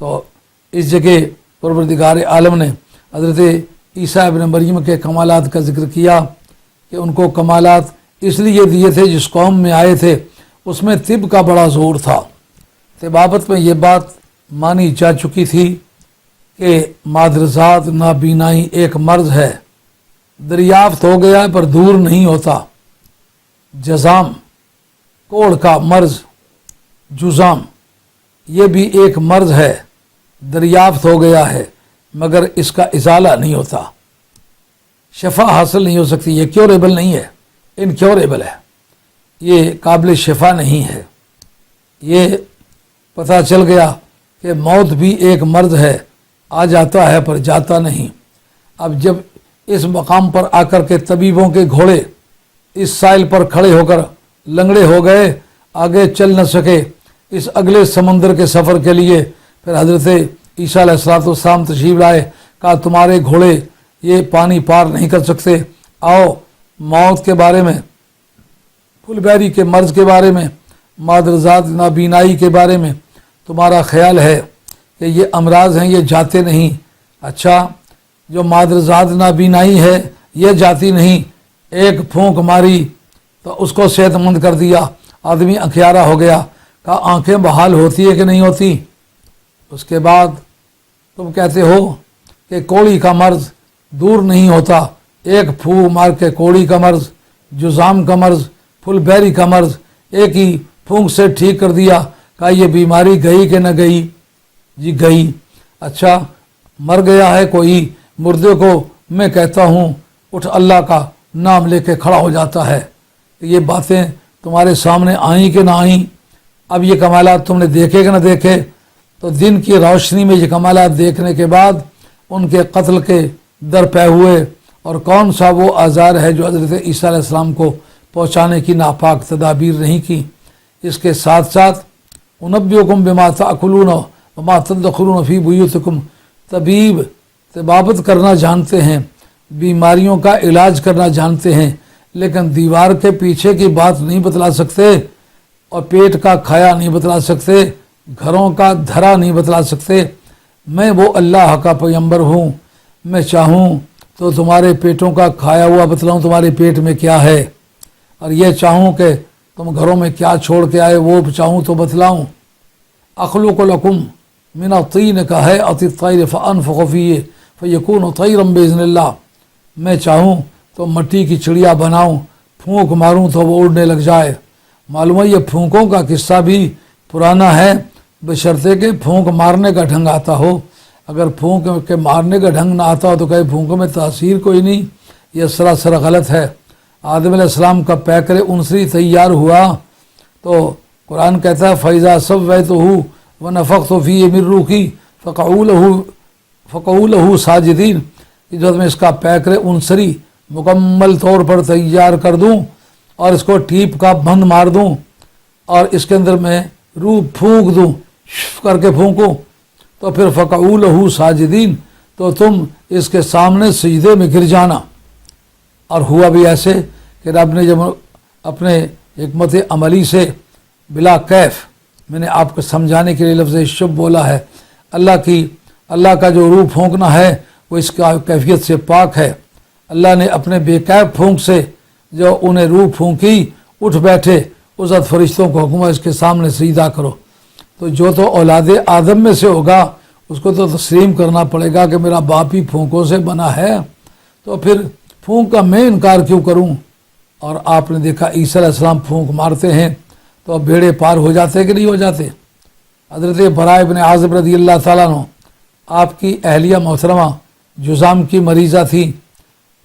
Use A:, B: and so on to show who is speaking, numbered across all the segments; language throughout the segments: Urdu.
A: تو اس جگہ پروردگار عالم نے حضرت عیسیٰ ابن مریم کے کمالات کا ذکر کیا کہ ان کو کمالات اس لیے دیے تھے جس قوم میں آئے تھے اس میں طب کا بڑا زور تھا۔ طبابت میں یہ بات مانی جا چکی تھی کہ مادرزاد نابینائی ایک مرض ہے، دریافت ہو گیا ہے پر دور نہیں ہوتا۔ جزام کوڑ کا مرض، جزام، یہ بھی ایک مرض ہے، دریافت ہو گیا ہے مگر اس کا ازالہ نہیں ہوتا، شفا حاصل نہیں ہو سکتی، یہ کیوریبل نہیں ہے، انکیوریبل ہے، یہ قابل شفا نہیں ہے۔ یہ پتہ چل گیا کہ موت بھی ایک مرض ہے، آ جاتا ہے پر جاتا نہیں۔ اب جب اس مقام پر آ کر کے طبیبوں کے گھوڑے اس ساحل پر کھڑے ہو کر لنگڑے ہو گئے، آگے چل نہ سکے، اس اگلے سمندر کے سفر کے لیے پھر حضرت عیسیٰ علیہ السلام تشریف لائے، کہا تمہارے گھوڑے یہ پانی پار نہیں کر سکتے، آؤ موت کے بارے میں، پھل بیری کے مرض کے بارے میں، مادرزاد نابینائی کے بارے میں تمہارا خیال ہے کہ یہ امراض ہیں، یہ جاتے نہیں۔ اچھا، جو مادرزاد نابینائی ہے یہ جاتی نہیں، ایک پھونک ماری تو اس کو صحت مند کر دیا، آدمی انکھیارا ہو گیا۔ کہا آنکھیں بحال ہوتی ہے کہ نہیں ہوتی؟ اس کے بعد تم کہتے ہو کہ کوڑی کا مرض دور نہیں ہوتا، ایک پھونک مار کے کوڑی کا مرض، جزام کا مرض، پھل بیری کا مرض ایک ہی پھونک سے ٹھیک کر دیا۔ کہا یہ بیماری گئی کہ نہ گئی؟ جی گئی۔ اچھا، مر گیا ہے کوئی، مردے کو میں کہتا ہوں اٹھ اللہ کا نام لے کے کھڑا ہو جاتا ہے۔ یہ باتیں تمہارے سامنے آئیں کہ نہ آئیں؟ اب یہ کمالات تم نے دیکھے کہ نہ دیکھے؟ تو دن کی روشنی میں یہ کمالات دیکھنے کے بعد ان کے قتل کے درپے ہوئے، اور کون سا وہ آزار ہے جو حضرت عیسیٰ علیہ السلام کو پہنچانے کی ناپاک تدابیر نہیں کی۔ اس کے ساتھ ساتھ انبئکم بما تأکلون وما تدخرون فی بیوتکم، طبیب طبابت کرنا جانتے ہیں، بیماریوں کا علاج کرنا جانتے ہیں، لیکن دیوار کے پیچھے کی بات نہیں بتلا سکتے، اور پیٹ کا کھایا نہیں بتلا سکتے، گھروں کا دھرا نہیں بتلا سکتے۔ میں وہ اللہ کا پیغمبر ہوں، میں چاہوں تو تمہارے پیٹوں کا کھایا ہوا بتلاؤں تمہارے پیٹ میں کیا ہے، اور یہ چاہوں کہ تم گھروں میں کیا چھوڑ کے آئے وہ چاہوں تو بتلاؤں۔ اخلق لکم من الطین کہیئۃ الطیر فانفخ فیہ فیکون طیرا باذن اللہ، میں چاہوں تو مٹی کی چڑیا بناؤں، پھونک ماروں تو وہ اڑنے لگ جائے۔ معلوم ہے یہ پھونکوں کا قصہ بھی پرانا ہے، بشرطے کہ پھونک مارنے کا ڈھنگ آتا ہو۔ اگر پھونک کے مارنے کا ڈھنگ نہ آتا ہو تو کہیں پھونکوں میں تاثیر کوئی نہیں، یہ سراسر غلط ہے۔ آدم علیہ السلام کا پیکر انسری تیار ہوا تو قرآن کہتا ہے فَإِذَا سَوَّيْتُهُ وَنَفَخْتُ فِيهِ مِن رُّوحِي فَقَعُوا لَهُ ساجدین، کہ جو میں اس کا پیکر انسری مکمل طور پر تیار کر دوں اور اس کو ٹیپ کا بند مار دوں اور اس کے اندر میں روح پھونک دوں، شف کر کے پھونکوں، تو پھر فَقَعُوا لَهُ ساجدین، تو تم اس کے سامنے سجدے میں گر جانا۔ اور ہوا بھی ایسے کہ رب نے جب اپنے حکمت عملی سے بلا کیف، میں نے آپ کو سمجھانے کے لیے لفظ شب بولا ہے، اللہ کا جو روح پھونکنا ہے وہ اس کا کیفیت سے پاک ہے۔ اللہ نے اپنے بے کیف پھونک سے جو انہیں روح پھونکی، اٹھ بیٹھے، اس وقت فرشتوں کو حکم ہے اس کے سامنے سجدہ کرو۔ تو جو تو اولاد آدم میں سے ہوگا اس کو تو تسلیم کرنا پڑے گا کہ میرا باپ ہی پھونکوں سے بنا ہے، تو پھر پھونک کا میں انکار کیوں کروں؟ اور آپ نے دیکھا عیسیٰ علیہ السلام پھونک مارتے ہیں تو بیڑے پار ہو جاتے کہ نہیں ہو جاتے؟ حضرت براء بن عازب رضی اللہ تعالیٰ عنہ، آپ کی اہلیہ محترمہ جزام کی مریضہ تھی،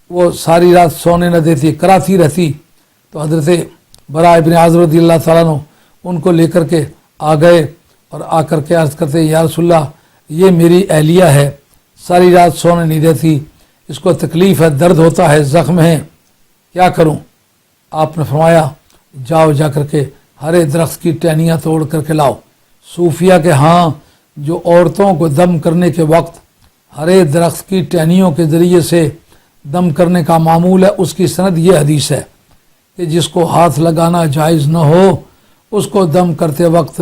A: وہ ساری رات سونے نہ دیتی، کراتی رہتی، تو حضرت براء بن عازب رضی اللہ تعالیٰ عنہ ان کو لے کر کے آ گئے اور آ کر کے عرض کرتے یا رسول اللہ یہ میری اہلیہ ہے، ساری رات سونے نہیں دیتی، اس کو تکلیف ہے، درد ہوتا ہے، زخم ہے، کیا کروں؟ آپ نے فرمایا جاؤ جا کر کے ہرے درخت کی ٹہنیاں توڑ کر کے لاؤ۔ صوفیہ کے ہاں جو عورتوں کو دم کرنے کے وقت ہرے درخت کی ٹہنیوں کے ذریعے سے دم کرنے کا معمول ہے، اس کی سند یہ حدیث ہے کہ جس کو ہاتھ لگانا جائز نہ ہو اس کو دم کرتے وقت